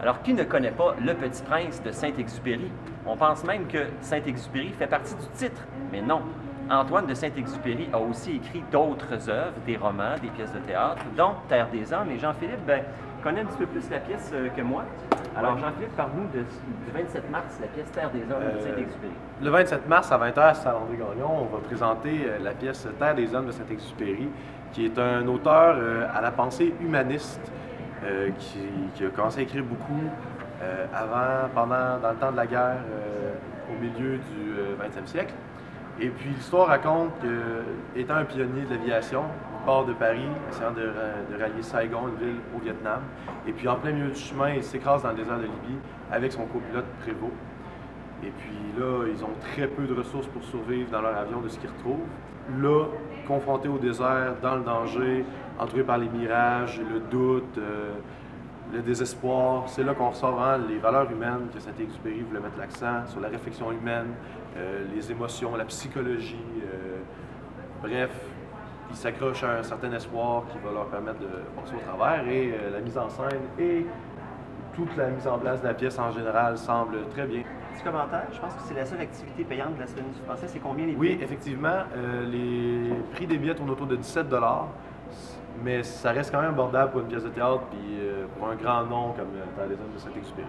Alors, qui ne connaît pas Le Petit Prince de Saint-Exupéry? On pense même que Saint-Exupéry fait partie du titre, mais non. Antoine de Saint-Exupéry a aussi écrit d'autres œuvres, des romans, des pièces de théâtre, dont Terre des Hommes. Et Jean-Philippe connaît un petit peu plus la pièce que moi. Alors, Jean-Philippe, parle-nous du 27 mars, la pièce Terre des Hommes de Saint-Exupéry. Le 27 mars à 20h à Saint-André-Gagnon, on va présenter la pièce Terre des Hommes de Saint-Exupéry, qui est un auteur à la pensée humaniste, qui a commencé à écrire beaucoup dans le temps de la guerre, au milieu du 20e siècle. Et puis l'histoire raconte qu'étant un pionnier de l'aviation, il part de Paris, essayant de rallier Saigon, une ville au Vietnam. Et puis en plein milieu du chemin, il s'écrase dans le désert de Libye avec son copilote Prévost. Et puis là, ils ont très peu de ressources pour survivre dans leur avion de ce qu'ils retrouvent. Là, confrontés au désert, dans le danger, entourés par les mirages, le doute, le désespoir, c'est là qu'on ressort vraiment les valeurs humaines que Saint-Exupéry voulait mettre l'accent sur la réflexion humaine, les émotions, la psychologie. Bref, ils s'accrochent à un certain espoir qui va leur permettre de passer au travers et la mise en scène et toute la mise en place de la pièce en général semble très bien. Petit commentaire, je pense que c'est la seule activité payante de la Semaine du Français. C'est combien les billets? Oui, effectivement, les prix des billets tournent autour de 17 $, mais ça reste quand même abordable pour une pièce de théâtre puis pour un grand nom comme Terre des Hommes de Saint-Exupéry.